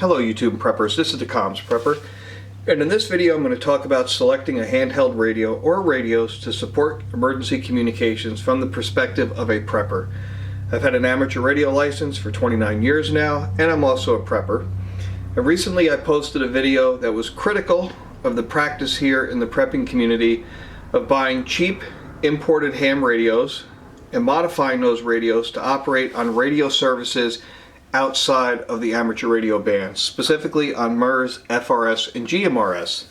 Hello YouTube preppers, this is the Comms Prepper, and in this video I'm going to talk about selecting a handheld radio or radios to support emergency communications from the perspective of a prepper. I've had an amateur radio license for 29 years now, and I'm also a prepper. And recently I posted a video that was critical of the practice here in the prepping community of buying cheap imported ham radios and modifying those radios to operate on radio services outside of the amateur radio band, specifically on MERS, FRS, and GMRS.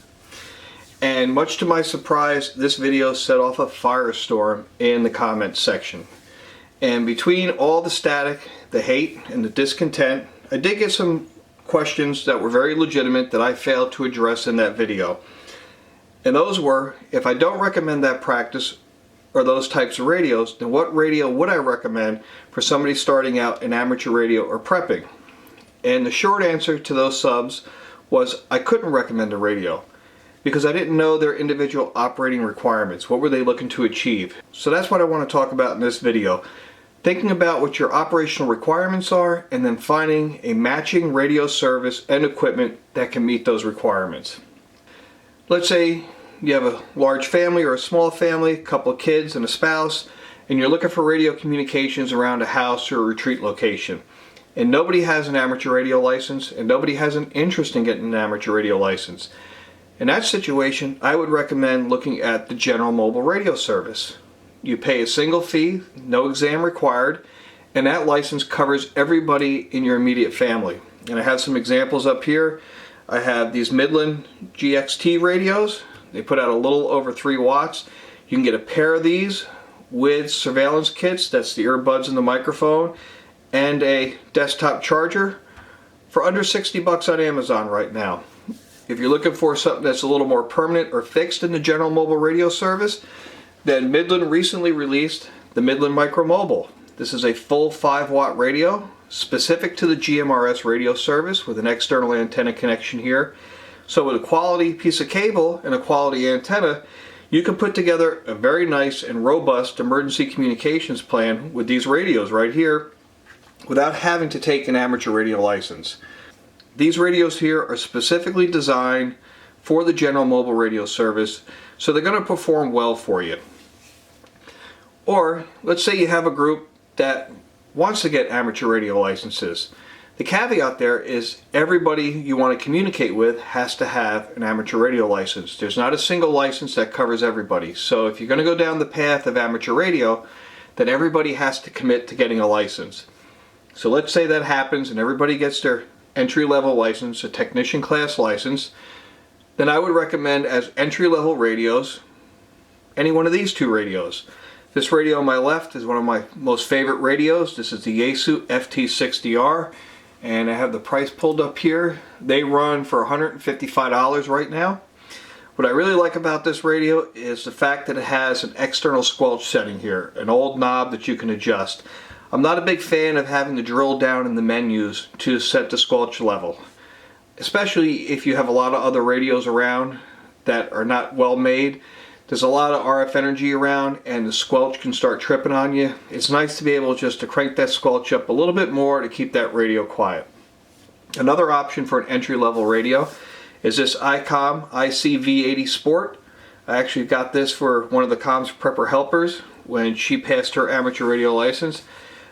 And much to my surprise, this video set off a firestorm in the comments section. And between all the static, the hate, and the discontent, I did get some questions that were very legitimate that I failed to address in that video. And those were, if I don't recommend that practice or those types of radios, then what radio would I recommend for somebody starting out in amateur radio or prepping? And the short answer to those subs was I couldn't recommend a radio because I didn't know their individual operating requirements. What were they looking to achieve? So that's what I want to talk about in this video. Thinking about what your operational requirements are and then finding a matching radio service and equipment that can meet those requirements. Let's say you have a large family or a small family, a couple of kids and a spouse, and you're looking for radio communications around a house or a retreat location. And nobody has an amateur radio license, and nobody has an interest in getting an amateur radio license. In that situation, I would recommend looking at the General Mobile Radio Service. You pay a single fee, no exam required, and that license covers everybody in your immediate family. And I have some examples up here. I have these Midland Gx T Radios. They put out a little over 3 watts. You can get a pair of these with surveillance kits, that's the earbuds and the microphone, and a desktop charger for under 60 bucks on Amazon right now. If you're looking for something that's a little more permanent or fixed in the General Mobile Radio Service, then Midland recently released the Midland Micro Mobile. This is a full 5-watt radio specific to the GMRS radio service with an external antenna connection here. So with a quality piece of cable and a quality antenna, you can put together a very nice and robust emergency communications plan with these radios right here without having to take an amateur radio license. These radios here are specifically designed for the General Mobile Radio Service, so they're going to perform well for you. Or let's say you have a group that wants to get amateur radio licenses. The caveat there is everybody you want to communicate with has to have an amateur radio license. There's not a single license that covers everybody. So if you're going to go down the path of amateur radio, then everybody has to commit to getting a license. So let's say that happens and everybody gets their entry-level license, a technician class license. Then I would recommend as entry-level radios any one of these 2 radios. This radio on my left is one of my most favorite radios. This is the Yaesu FT60R. And I have the price pulled up here. They run for $155 right now. What I really like about this radio is the fact that it has an external squelch setting here, an old knob that you can adjust. I'm not a big fan of having to drill down in the menus to set the squelch level, especially if you have a lot of other radios around that are not well made. There's a lot of RF energy around and the squelch can start tripping on you. It's nice to be able just to crank that squelch up a little bit more to keep that radio quiet. Another option for an entry-level radio is this Icom ICV80 Sport. I actually got this for one of the Comms Prepper helpers when she passed her amateur radio license.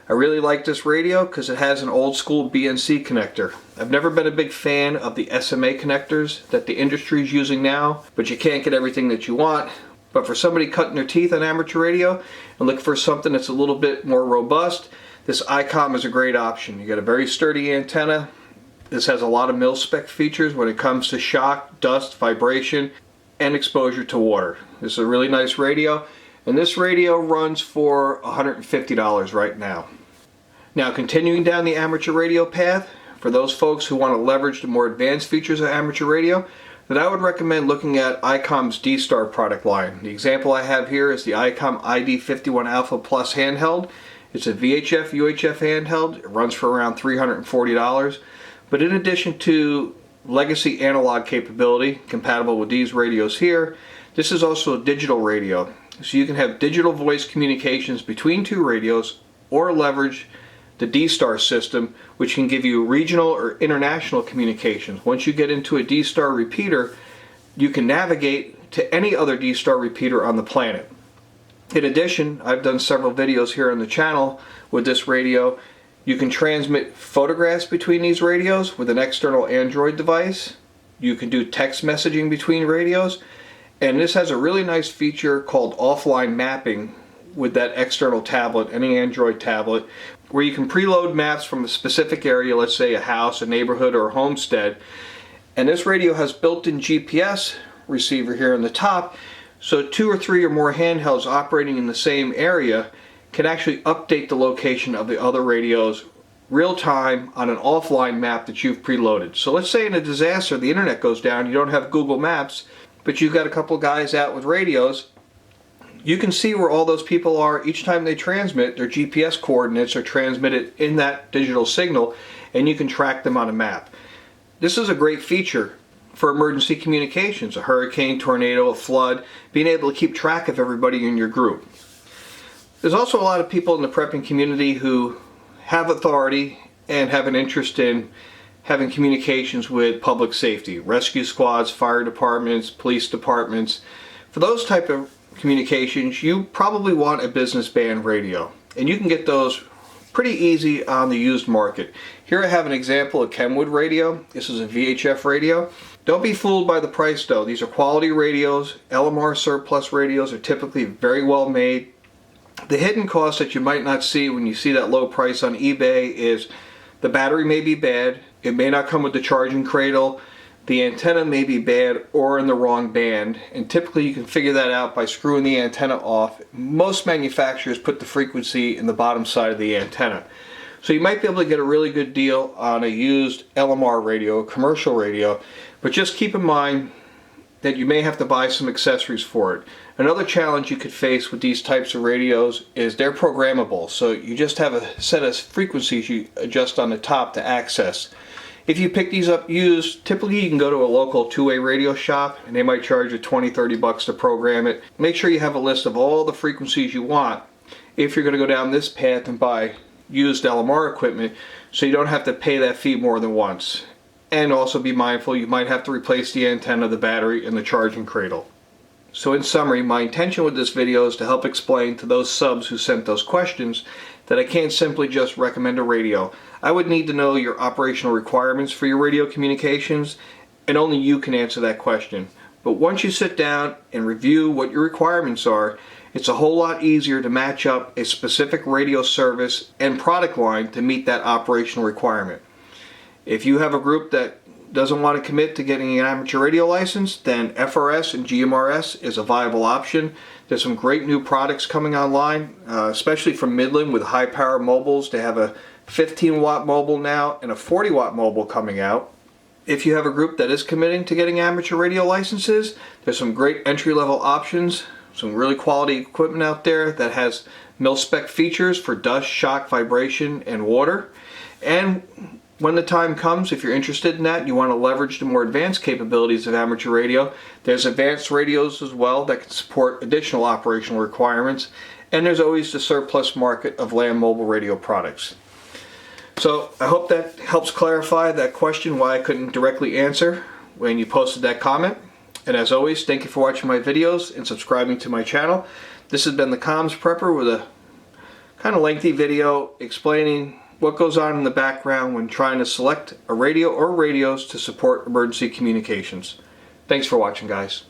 I really like this radio because it has an old school BNC connector. I've never been a big fan of the SMA connectors that the industry is using now, but you can't get everything that you want. But for somebody cutting their teeth on amateur radio and looking for something that's a little bit more robust, this Icom is a great option. You got a very sturdy antenna. This has a lot of mil-spec features when it comes to shock, dust, vibration, and exposure to water. This is a really nice radio, and this radio runs for $150 right now. Now, continuing down the amateur radio path, for those folks who want to leverage the more advanced features of amateur radio, then I would recommend looking at Icom's D-Star product line. The example I have here is the Icom ID51 Alpha Plus handheld. It's a VHF UHF handheld. It runs for around $340. But in addition to legacy analog capability compatible with these radios here, this is also a digital radio. So you can have digital voice communications between 2 radios or leverage the D-Star system, which can give you regional or international communications. Once you get into a D-Star repeater, you can navigate to any other D-Star repeater on the planet. In addition, I've done several videos here on the channel with this radio. You can transmit photographs between these radios with an external Android device. You can do text messaging between radios. And this has a really nice feature called offline mapping with that external tablet, any Android tablet, where you can preload maps from a specific area, let's say a house, a neighborhood, or a homestead. And this radio has built-in GPS receiver here on the top, so 2 or 3 or more handhelds operating in the same area can actually update the location of the other radios real time on an offline map that you've preloaded. So let's say in a disaster the internet goes down, you don't have Google Maps, but you've got a couple guys out with radios. You can see where all those people are each time they transmit. Their GPS coordinates are transmitted in that digital signal, and you can track them on a map. This is a great feature for emergency communications, a hurricane, tornado, a flood, being able to keep track of everybody in your group. There's also a lot of people in the prepping community who have authority and have an interest in having communications with public safety, rescue squads, fire departments, police departments. For those type of communications, you probably want a business band radio, and you can get those pretty easy on the used market. Here I have an example of Kenwood radio. This is a VHF radio. Don't be fooled by the price though. These are quality radios. LMR surplus radios are typically very well made. The hidden cost that you might not see when you see that low price on eBay is the battery may be bad, it may not come with the charging cradle, the antenna may be bad or in the wrong band, and typically you can figure that out by screwing the antenna off. Most manufacturers put the frequency in the bottom side of the antenna. So you might be able to get a really good deal on a used LMR radio, a commercial radio, but just keep in mind that you may have to buy some accessories for it. Another challenge you could face with these types of radios is they're programmable, so you just have a set of frequencies you adjust on the top to access. If you pick these up used, typically you can go to a local two-way radio shop and they might charge you $20-30 to program it. Make sure you have a list of all the frequencies you want if you're going to go down this path and buy used LMR equipment, so you don't have to pay that fee more than once. And also be mindful you might have to replace the antenna, the battery, and the charging cradle. So in summary, my intention with this video is to help explain to those subs who sent those questions that I can't simply just recommend a radio. I would need to know your operational requirements for your radio communications, and only you can answer that question. But once you sit down and review what your requirements are, it's a whole lot easier to match up a specific radio service and product line to meet that operational requirement. If you have a group that doesn't want to commit to getting an amateur radio license, then FRS and GMRS is a viable option. There's some great new products coming online, especially from Midland with high power mobiles. They have a 15 watt mobile now and a 40 watt mobile coming out. If you have a group that is committing to getting amateur radio licenses, there's some great entry level options, some really quality equipment out there that has mil-spec features for dust, shock, vibration, and water. And when the time comes, if you're interested in that, you want to leverage the more advanced capabilities of amateur radio, there's advanced radios as well that can support additional operational requirements, and there's always the surplus market of land mobile radio products. So I hope that helps clarify that question why I couldn't directly answer when you posted that comment. And as always, thank you for watching my videos and subscribing to my channel. This has been the Comms Prepper with a kind of lengthy video explaining what goes on in the background when trying to select a radio or radios to support emergency communications. Thanks for watching, guys.